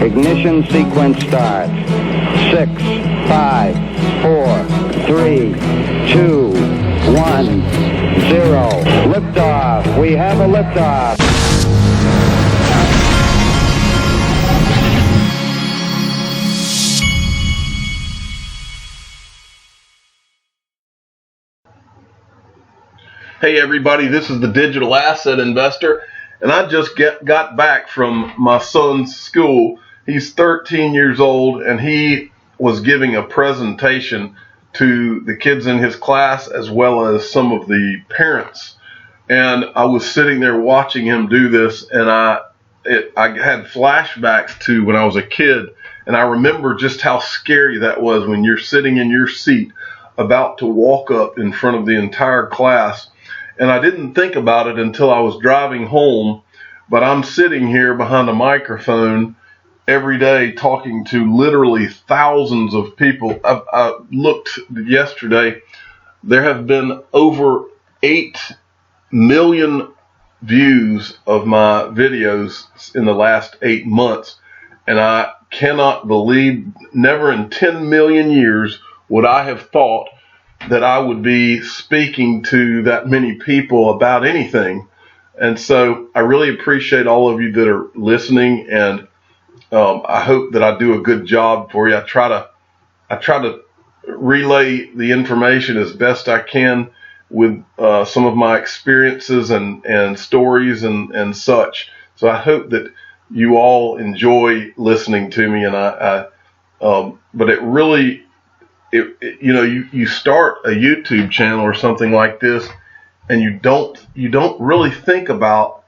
Ignition sequence starts. 6, 5, 4, 3, 2, 1, 0. Liftoff. We have a liftoff. Hey everybody, this is the Digital Asset Investor, and I just got back from my son's school. He's 13 years old, and he was giving a presentation to the kids in his class as well as some of the parents. And I was sitting there watching him do this, and I had flashbacks to when I was a kid, and I remember just how scary that was when you're sitting in your seat about to walk up in front of the entire class. And I didn't think about it until I was driving home, but I'm sitting here behind a microphone every day talking to literally thousands of people. I looked yesterday, there have been over 8 million views of my videos in the last 8 months, and I cannot believe, never in 10 million years would I have thought that I would be speaking to that many people about anything. And so I really appreciate all of you that are listening, and I hope that I do a good job for you. I try to relay the information as best I can with some of my experiences and stories and such. So I hope that you all enjoy listening to me, and but it really, you start a YouTube channel or something like this, and you don't really think about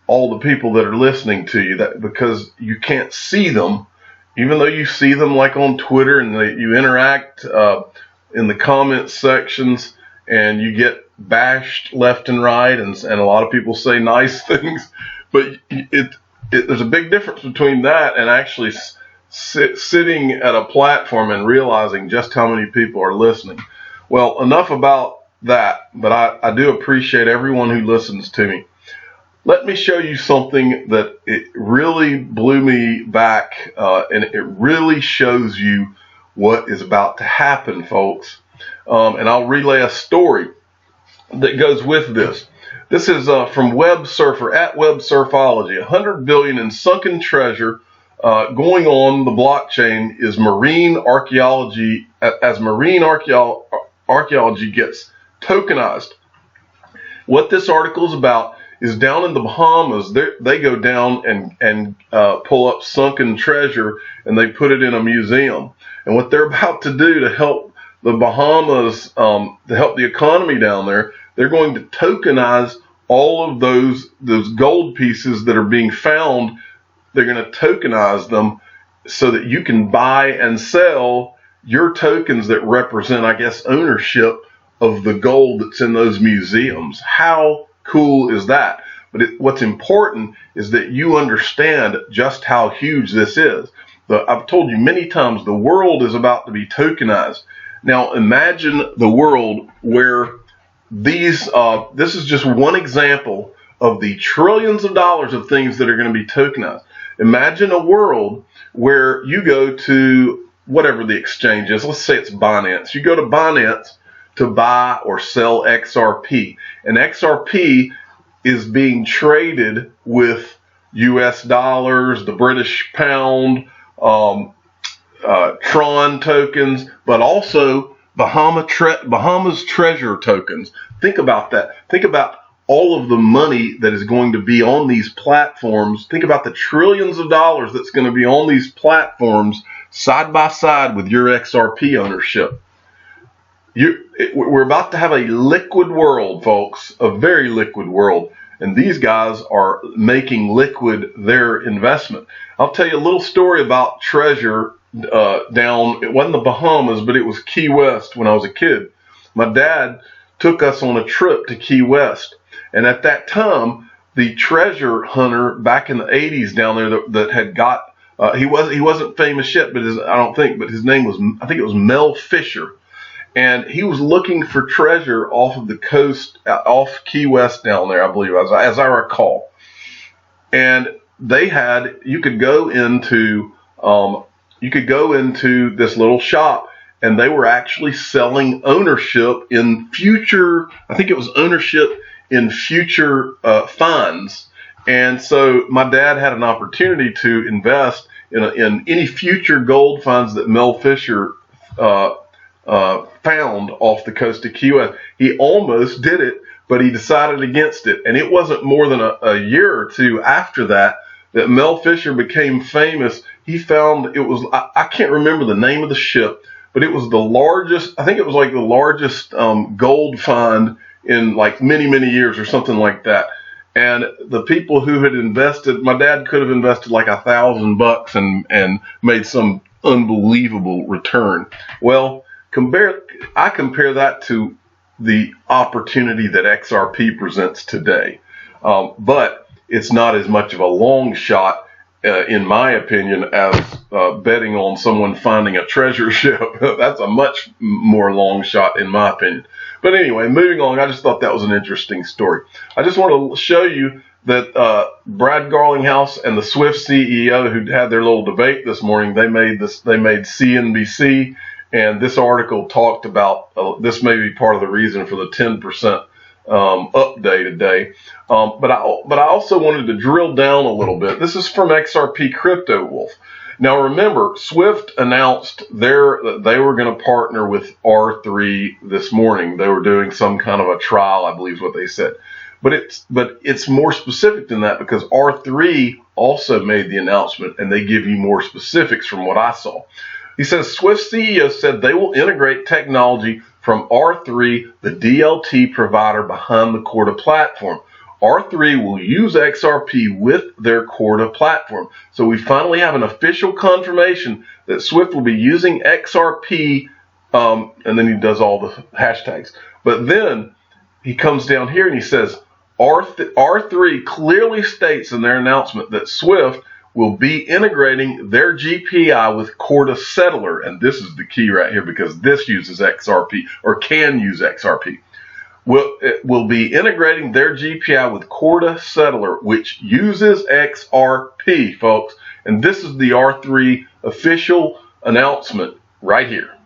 all the people that are listening to you, that because you can't see them, even though you see them like on Twitter, and you interact in the comments sections, and you get bashed left and right, and a lot of people say nice things, but there's a big difference between that and actually sitting at a platform and realizing just how many people are listening. Well, enough about that, but I do appreciate everyone who listens to me. Let me show you something that it really blew me back, and it really shows you what is about to happen, folks. And I'll relay a story that goes with this. This is from Web Surfer, at Web Surfology. 100 billion in sunken treasure going on the blockchain is marine archaeology, as marine archaeology gets tokenized. What this article is about is down in the Bahamas. They go down and pull up sunken treasure, and they put it in a museum. And what they're about to do to help the Bahamas, to help the economy down there, they're going to tokenize all of those gold pieces that are being found. They're going to tokenize them so that you can buy and sell your tokens that represent, I guess, ownership of the gold that's in those museums. How cool is that? But what's important is that you understand just how huge this is. I've told you many times, the world is about to be tokenized. Now imagine the world where this is just one example of the trillions of dollars of things that are going to be tokenized. Imagine a world where you go to whatever the exchange is. Let's say it's Binance. You go to Binance to buy or sell XRP. And XRP is being traded with US dollars, the British pound, Tron tokens, but also Bahamas treasure tokens. Think about that. Think about all of the money that is going to be on these platforms. Think about the trillions of dollars that's going to be on these side by side with your XRP ownership. We're about to have a liquid world, folks, a very liquid world, and these guys are making liquid their investment. I'll tell you a little story about treasure down, it wasn't the Bahamas, but it was Key West when I was a kid. My dad took us on a trip to Key West, and at that time, the treasure hunter back in the 80s down there that had got, he wasn't famous yet, but his name was, I think it was Mel Fisher. And he was looking for treasure off of the coast, off Key West down there, I believe, as I recall. And you could go into this little shop, and they were actually selling ownership in future, I think it was ownership in future funds. And so my dad had an opportunity to invest in any future gold funds that Mel Fisher found off the coast of Key West. He almost did it, but he decided against it. And it wasn't more than a year or two after that Mel Fisher became famous. He found, it was, I can't remember the name of the ship, but it was the largest, I think it was like the largest gold fund in like many, many years or something like that. And the people who had invested, my dad could have invested like $1,000 and made some unbelievable return. Well, I compare that to the opportunity that XRP presents today. But it's not as much of a long shot, in my opinion, as betting on someone finding a treasure ship. That's a much more long shot, in my opinion. But anyway, moving on, I just thought that was an interesting story. I just want to show you that Brad Garlinghouse and the Swift CEO, who had their little debate this morning, they made CNBC, and this article talked about this may be part of the reason for the 10% up day today. But I also wanted to drill down a little bit. This is from XRP Crypto Wolf. Now remember, Swift announced that they were going to partner with R3 this morning. They were doing some kind of a trial, I believe is what they said. But it's more specific than that, because R3 also made the announcement, and they give you more specifics from what I saw. He says Swift CEO said they will integrate technology from R3, the DLT provider behind the Corda platform. R3 will use XRP with their Corda platform. So we finally have an official confirmation that Swift will be using XRP, and then he does all the hashtags. But then he comes down here and he says, R3 clearly states in their announcement that Swift will be integrating their GPI with Corda Settler. And this is the key right here, because this uses XRP, or can use XRP. Will be integrating their GPI with Corda Settler, which uses XRP, folks. And this is the R3 official announcement right here.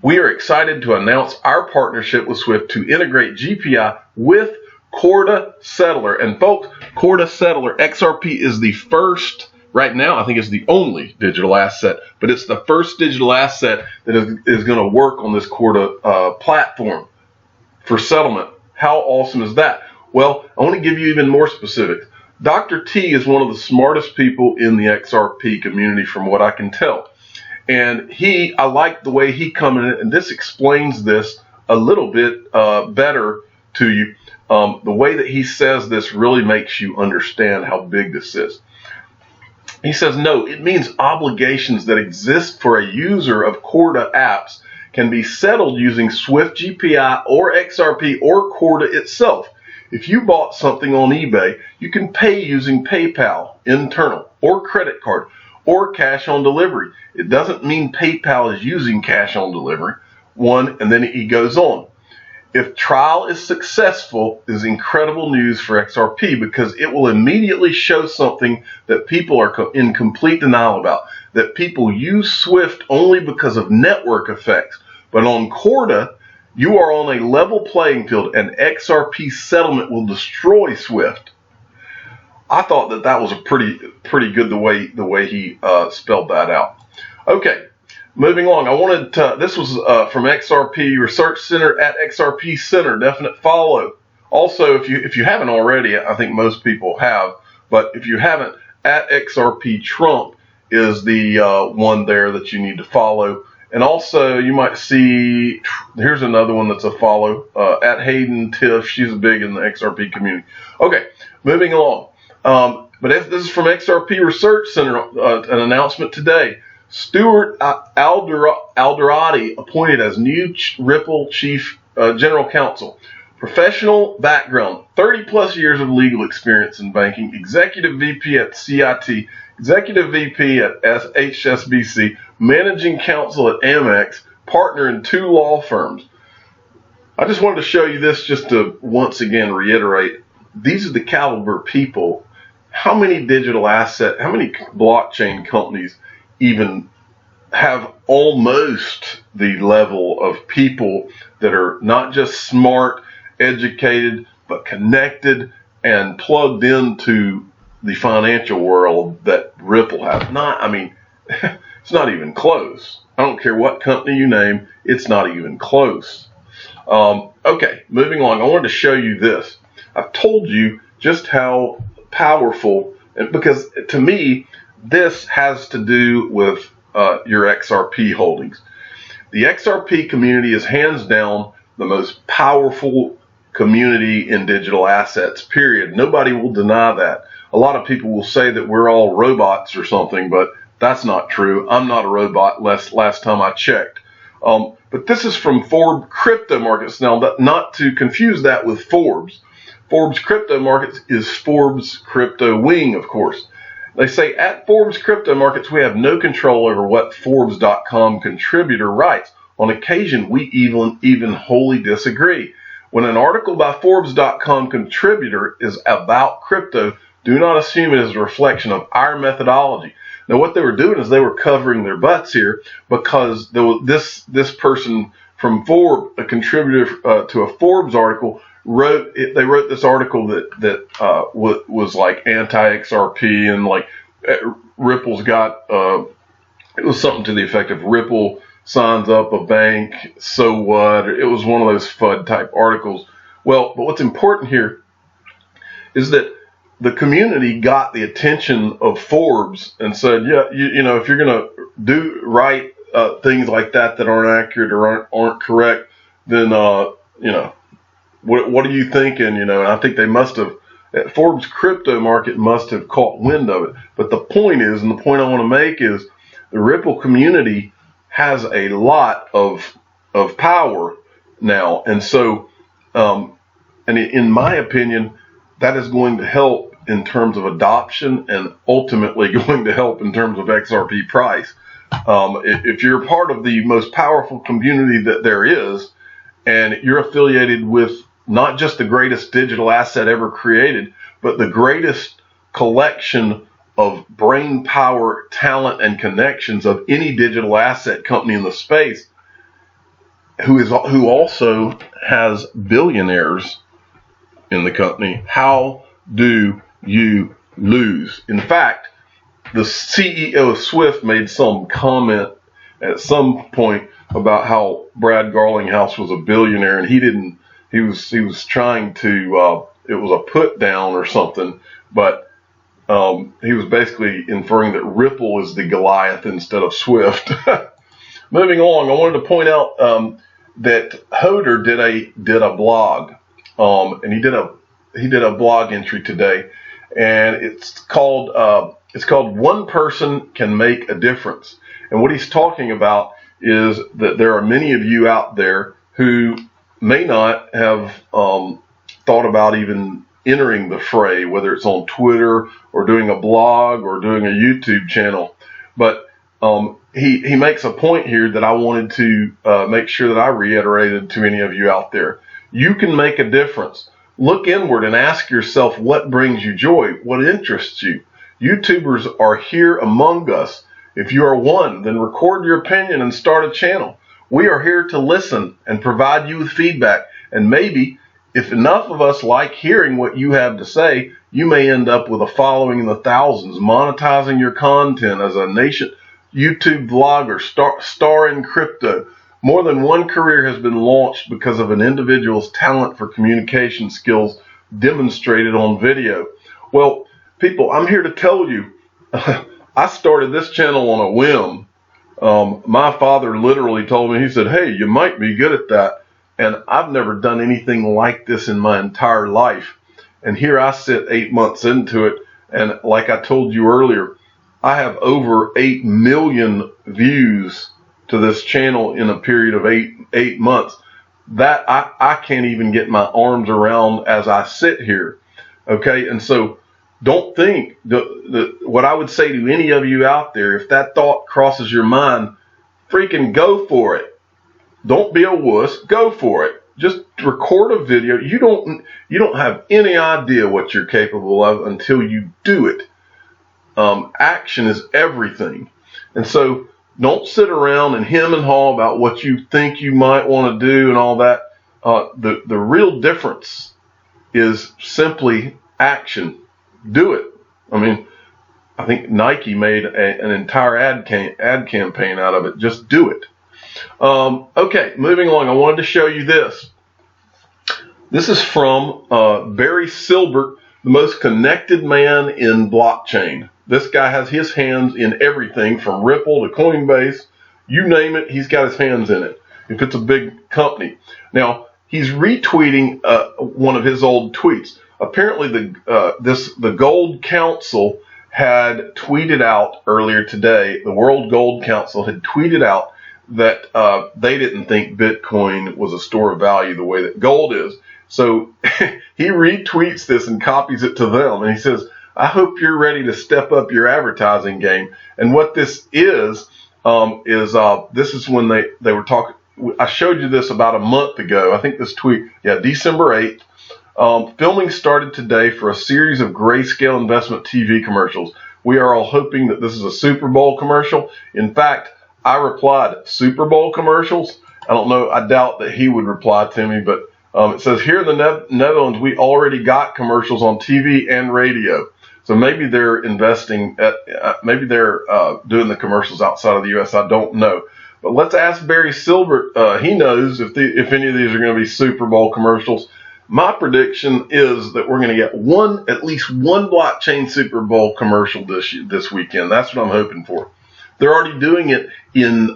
We are excited to announce our partnership with Swift to integrate GPI with Corda Settler. And folks, Corda Settler, XRP is the first, right now I think it's the only digital asset, but it's the first digital asset that is going to work on this Corda platform for settlement. How awesome is that? Well, I want to give you even more specifics. Dr. T is one of the smartest people in the XRP community from what I can tell. And I like the way he comes in, and this explains this a little bit better to you. The way that he says this really makes you understand how big this is. He says, no, it means obligations that exist for a user of Corda apps can be settled using Swift GPI or XRP or Corda itself. If you bought something on eBay, you can pay using PayPal, internal, or credit card, or cash on delivery. It doesn't mean PayPal is using cash on delivery. And then he goes on. If trial is successful, is incredible news for XRP, because it will immediately show something that people are in complete denial about, that people use Swift only because of network effects. But on Corda, you are on a level playing field, and XRP settlement will destroy Swift. I thought that was a pretty good the way he spelled that out. Okay. Moving on, this was from XRP Research Center at XRP Center. Definite follow. Also, if you haven't already, I think most people have, but if you haven't, at XRP Trump is the one there that you need to follow. And also, you might see, here's another one that's a follow, at Hayden Tiff. She's big in the XRP community. Okay, moving along. But this is from XRP Research Center, an announcement today. Stuart Alderati appointed as new Ripple Chief General Counsel. Professional background, 30 plus years of legal experience in banking, executive VP at CIT, executive VP at HSBC, managing counsel at Amex, partner in 2 law firms. I just wanted to show you this just to once again reiterate, these are the caliber people how many blockchain companies even have almost the level of people that are not just smart, educated, but connected and plugged into the financial world that Ripple has? It's not even close. I don't care what company you name, it's not even close. Okay, moving on. I wanted to show you this. I've told you just how powerful, and because to me, this has to do with your XRP holdings. The XRP community is hands down the most powerful community in digital assets, period. Nobody will deny that. A lot of people will say that we're all robots or something, but that's not true. I'm not a robot last time I checked. But this is from Forbes Crypto Markets. Now, not to confuse that with Forbes. Forbes Crypto Markets is Forbes Crypto Wing, of course. They say, at Forbes Crypto Markets, we have no control over what Forbes.com contributor writes. On occasion, we even wholly disagree. When an article by Forbes.com contributor is about crypto, do not assume it is a reflection of our methodology. Now, what they were doing is they were covering their butts here, because this person from Forbes, a contributor to a Forbes article, they wrote this article that was like anti-XRP, and like Ripple's got it was something to the effect of Ripple signs up a bank, so what? It was one of those FUD type articles. Well, but what's important here is that the community got the attention of Forbes and said, yeah, you know, if you're going to write things like that aren't accurate or aren't correct, then, you know, what are you thinking? You know, and I think they must have, Forbes Crypto Market must have caught wind of it. But the point is, and the point I want to make is, the Ripple community has a lot of power now. And so, and in my opinion, that is going to help in terms of adoption, and ultimately going to help in terms of XRP price. If you're part of the most powerful community that there is, and you're affiliated with not just the greatest digital asset ever created, but the greatest collection of brain power, talent, and connections of any digital asset company in the space, who also has billionaires in the company, how do you lose? In fact, the CEO of Swift made some comment at some point about how Brad Garlinghouse was a billionaire, and he was trying to, it was a put down or something, but he was basically inferring that Ripple is the Goliath instead of Swift. Moving on, I wanted to point out that Hodor did a blog, and he did a blog entry today, and it's called One Person Can Make a Difference. And what he's talking about is that there are many of you out there who may not have thought about even entering the fray, whether it's on Twitter or doing a blog or doing a YouTube channel. But he makes a point here that I wanted to make sure that I reiterated to any of you out there. You can make a difference. Look inward and ask yourself what brings you joy, what interests you. YouTubers are here among us. If you are one, then record your opinion and start a channel. We are here to listen and provide you with feedback. And maybe, if enough of us like hearing what you have to say, you may end up with a following in the thousands, monetizing your content as a nation YouTube vlogger, star in crypto. More than one career has been launched because of an individual's talent for communication skills demonstrated on video. Well, people, I'm here to tell you, I started this channel on a whim. My father literally told me, he said, hey, you might be good at that. And I've never done anything like this in my entire life. And here I sit 8 months into it. And like I told you earlier, I have over 8 million views to this channel in a period of eight months. That I can't even get my arms around as I sit here. Okay, and so don't think what I would say to any of you out there, if that thought crosses your mind, freaking go for it. Don't be a wuss, go for it. just record a video. You don't have any idea what you're capable of until you do it. Action is everything. And so don't sit around and hem and haw about what you think you might want to do and all that. The real difference is simply action. Do it. I mean, I think Nike made an entire ad campaign out of it. Just do it. Okay, moving along. I wanted to show you this. This is from Barry Silbert, the most connected man in blockchain. This guy has his hands in everything from Ripple to Coinbase. You name it, he's got his hands in it. If it's a big company. Now, he's retweeting one of his old tweets. Apparently, the Gold Council had tweeted out earlier today, the World Gold Council had tweeted out that they didn't think Bitcoin was a store of value the way that gold is. So he retweets this and copies it to them. And he says, I hope you're ready to step up your advertising game. And what this is this is when they were talking. I showed you this about a month ago. I think this tweet, December 8th. Filming started today for a series of Grayscale Investment TV commercials. We are all hoping that this is a Super Bowl commercial. In fact, I replied, Super Bowl commercials? I don't know. I doubt that he would reply to me, but it says here in the Netherlands, we already got commercials on TV and radio. So maybe they're investing, maybe they're doing the commercials outside of the U.S. I don't know. But let's ask Barry Silbert. He knows if any of these are going to be Super Bowl commercials. My prediction is that we're going to get at least one blockchain Super Bowl commercial this weekend. That's what I'm hoping for. They're already doing it in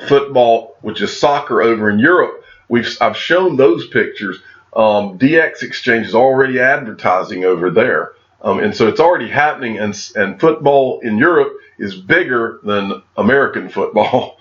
football, which is soccer over in Europe. I've shown those pictures. DX Exchange is already advertising over there. And so it's already happening, and football in Europe is bigger than American football.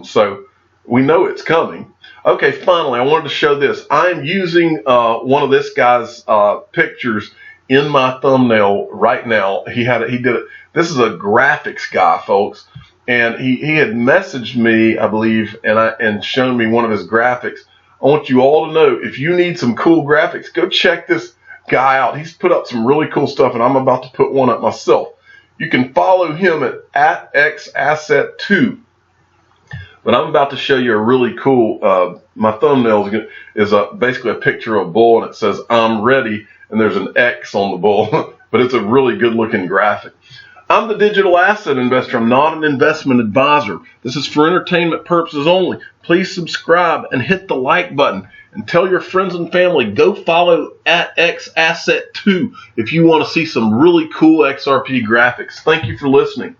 So we know it's coming. Okay, finally, I wanted to show this. I'm using one of this guy's pictures in my thumbnail right now. He did it. This is a graphics guy, folks, and he had messaged me, I believe, and shown me one of his graphics. I want you all to know, if you need some cool graphics, go check this guy out. He's put up some really cool stuff, and I'm about to put one up myself. You can follow him at xasset2. But I'm about to show you a really cool, my thumbnail is basically a picture of a bull, and it says, I'm ready, and there's an X on the bull. But it's a really good-looking graphic. I'm the digital asset investor. I'm not an investment advisor. This is for entertainment purposes only. Please subscribe and hit the like button. And tell your friends and family, go follow at xasset2 if you want to see some really cool XRP graphics. Thank you for listening.